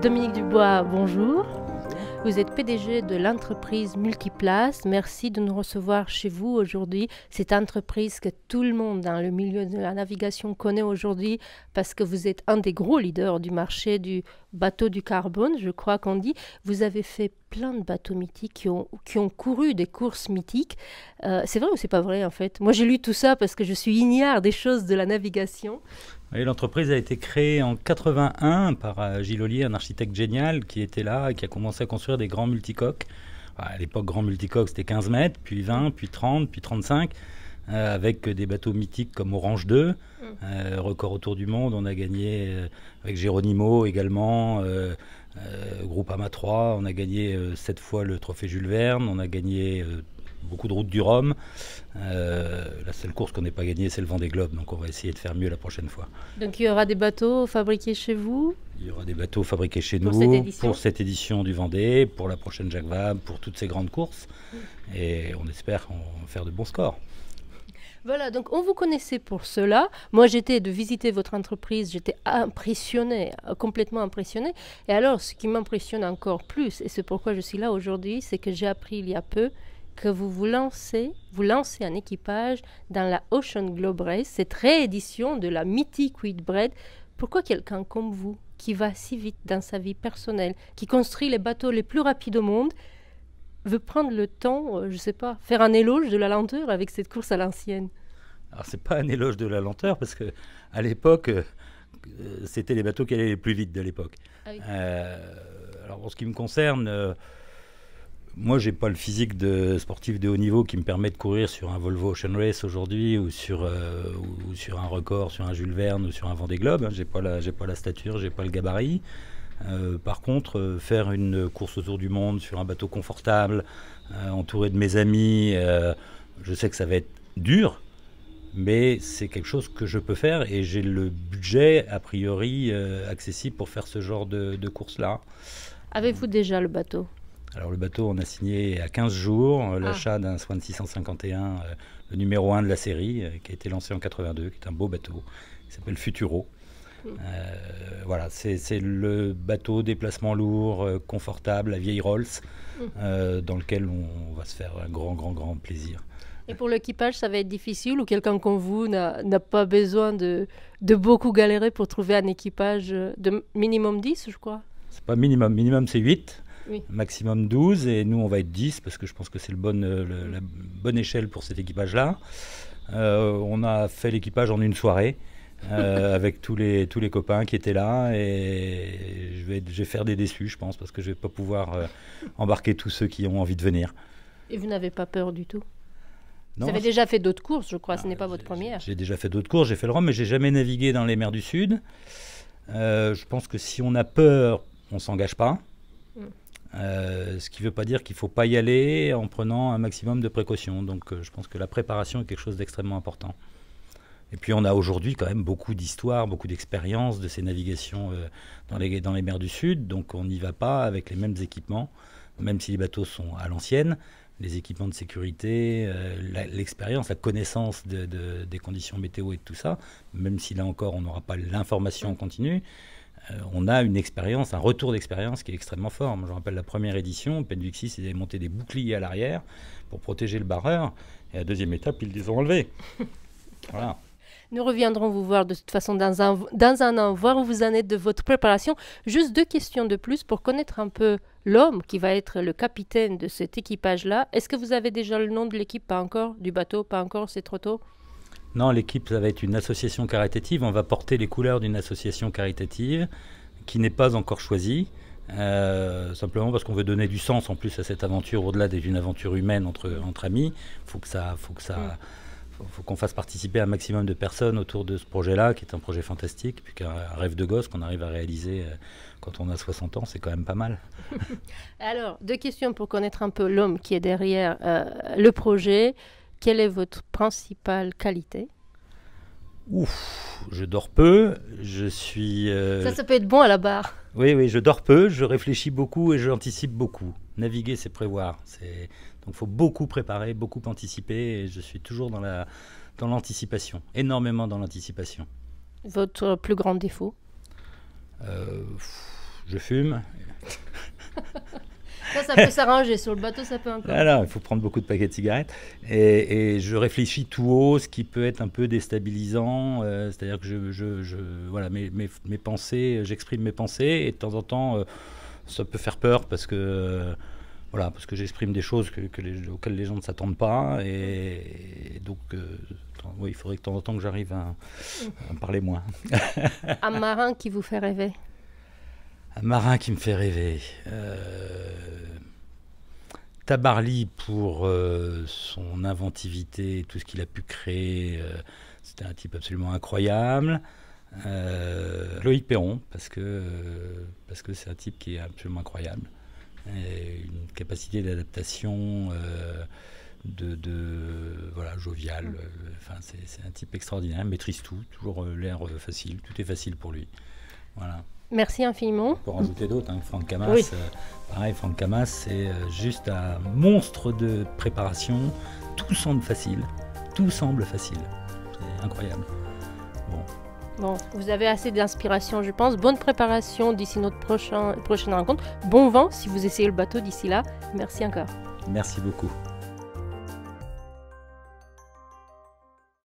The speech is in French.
Dominique Dubois, bonjour. Vous êtes PDG de l'entreprise Multiplace. Merci de nous recevoir chez vous aujourd'hui. Cette entreprise que tout le monde dans le milieu de la navigation connaît aujourd'hui parce que vous êtes un des gros leaders du marché du bateau du carbone, je crois qu'on dit. Vous avez fait plein de bateaux mythiques qui ont couru des courses mythiques. C'est vrai ou c'est pas vrai en fait? Moi j'ai lu tout ça parce que je suis ignare des choses de la navigation. L'entreprise a été créée en 81 par Gilles Ollier, un architecte génial qui était là et qui a commencé à construire des grands multicoques. À l'époque, grand multicoque, c'était 15 mètres, puis 20, puis 30, puis 35, avec des bateaux mythiques comme Orange 2, record autour du monde. On a gagné avec Geronimo également, Groupama 3, on a gagné 7 fois le trophée Jules Verne, on a gagné beaucoup de routes du Rhum. La seule course qu'on n'ait pas gagnée, c'est le Vendée Globe. Donc on va essayer de faire mieux la prochaine fois. Donc il y aura des bateaux fabriqués chez vous? Il y aura des bateaux fabriqués chez nous pour cette édition du Vendée, pour la prochaine Jacques Vabre, pour toutes ces grandes courses. Et on espère faire de bons scores. Voilà, donc on vous connaissait pour cela. Moi, j'étais de visiter votre entreprise, j'étais impressionnée, complètement impressionnée. Et alors, ce qui m'impressionne encore plus, et c'est pourquoi je suis là aujourd'hui, c'est que j'ai appris il y a peu que vous lancez un équipage dans la Ocean Globe Race, cette réédition de la mythique Whitbread. Pourquoi quelqu'un comme vous, qui va si vite dans sa vie personnelle, qui construit les bateaux les plus rapides au monde, veut prendre le temps, je ne sais pas, faire un éloge de la lenteur avec cette course à l'ancienne? Alors, c'est pas un éloge de la lenteur, parce que à l'époque, c'était les bateaux qui allaient les plus vite de l'époque. Ah oui. Alors, en ce qui me concerne, moi, j'ai pas le physique de sportif de haut niveau qui me permet de courir sur un Volvo Ocean Race aujourd'hui ou sur un record, sur un Jules Verne ou sur un Vendée Globe. J'ai pas la stature, j'ai pas le gabarit. Par contre, faire une course autour du monde sur un bateau confortable, entouré de mes amis, je sais que ça va être dur, mais c'est quelque chose que je peux faire et j'ai le budget a priori accessible pour faire ce genre de course-là. Avez-vous déjà le bateau? Alors le bateau, on a signé à 15 jours l'achat d'un Swan 651, le numéro 1 de la série, qui a été lancé en 82, qui est un beau bateau, qui s'appelle Futuro. Voilà, c'est le bateau déplacement lourd, confortable, à vieille Rolls, dans lequel on va se faire un grand plaisir. Et pour l'équipage, ça va être difficile ou quelqu'un comme vous n'a pas besoin de beaucoup galérer pour trouver un équipage de minimum 10, je crois? C'est pas minimum, minimum c'est 8. Oui. Maximum 12 et nous on va être 10 parce que je pense que c'est la bonne échelle pour cet équipage-là. On a fait l'équipage en une soirée avec tous les copains qui étaient là et je vais faire des déçus je pense parce que je vais pas pouvoir embarquer tous ceux qui ont envie de venir. Et vous n'avez pas peur du tout? Non, vous avez déjà fait d'autres courses, je crois, ce n'est pas votre première. J'ai déjà fait d'autres courses, j'ai fait le Rhum mais j'ai jamais navigué dans les mers du Sud. Je pense que si on a peur, on s'engage pas. Ce qui ne veut pas dire qu'il ne faut pas y aller en prenant un maximum de précautions. Donc je pense que la préparation est quelque chose d'extrêmement important. Et puis on a aujourd'hui quand même beaucoup d'histoires, beaucoup d'expériences de ces navigations dans les mers du Sud. Donc on n'y va pas avec les mêmes équipements, même si les bateaux sont à l'ancienne. Les équipements de sécurité, l'expérience, la connaissance des conditions météo et de tout ça, même si là encore on n'aura pas l'information en continu. On a une expérience, un retour d'expérience qui est extrêmement fort. Moi, je me rappelle la première édition, Penduxis avait monté des boucliers à l'arrière pour protéger le barreur. Et à la deuxième étape, ils les ont enlevés. Voilà. Nous reviendrons vous voir de toute façon dans un an, voir où vous en êtes de votre préparation. Juste 2 questions de plus pour connaître un peu l'homme qui va être le capitaine de cet équipage-là. Est-ce que vous avez déjà le nom de l'équipe? Pas encore. Du bateau? Pas encore. C'est trop tôt? Non, l'équipe, ça va être une association caritative. On va porter les couleurs d'une association caritative qui n'est pas encore choisie, simplement parce qu'on veut donner du sens en plus à cette aventure, au-delà d'une aventure humaine entre amis. Faut qu'on fasse participer un maximum de personnes autour de ce projet-là, qui est un projet fantastique, puis qu'un rêve de gosse qu'on arrive à réaliser quand on a 60 ans, c'est quand même pas mal. Alors, 2 questions pour connaître un peu l'homme qui est derrière le projet. Quelle est votre principale qualité? Je dors peu, je suis... Ça peut être bon à la barre. Oui, je dors peu, je réfléchis beaucoup et j'anticipe beaucoup. Naviguer, c'est prévoir. Donc il faut beaucoup préparer, beaucoup anticiper et je suis toujours dans l'anticipation, énormément dans l'anticipation. Votre plus grand défaut? je fume. Ça peut s'arranger. Sur le bateau, ça peut encore. Alors, il faut prendre beaucoup de paquets de cigarettes. Et je réfléchis tout haut, ce qui peut être un peu déstabilisant. C'est-à-dire que voilà, mes pensées, j'exprime mes pensées. Et de temps en temps, ça peut faire peur parce que j'exprime des choses auxquelles les gens ne s'attendent pas. Et donc, oui, il faudrait que de temps en temps que j'arrive à parler moins. Un marin qui vous fait rêver? Un marin qui me fait rêver. Tabarly pour son inventivité, tout ce qu'il a pu créer. C'était un type absolument incroyable. Loïc Perron, parce que c'est un type qui est absolument incroyable. Et une capacité d'adaptation, voilà, jovial. Enfin, c'est un type extraordinaire, il maîtrise tout, toujours l'air facile, tout est facile pour lui. Voilà. Merci infiniment. Pour rajouter d'autres, hein, Franck Camas, oui. Pareil, Franck Camas, c'est juste un monstre de préparation, tout semble facile, c'est incroyable. Bon, vous avez assez d'inspiration, je pense. Bonne préparation d'ici notre prochaine rencontre. Bon vent si vous essayez le bateau d'ici là. Merci encore. Merci beaucoup.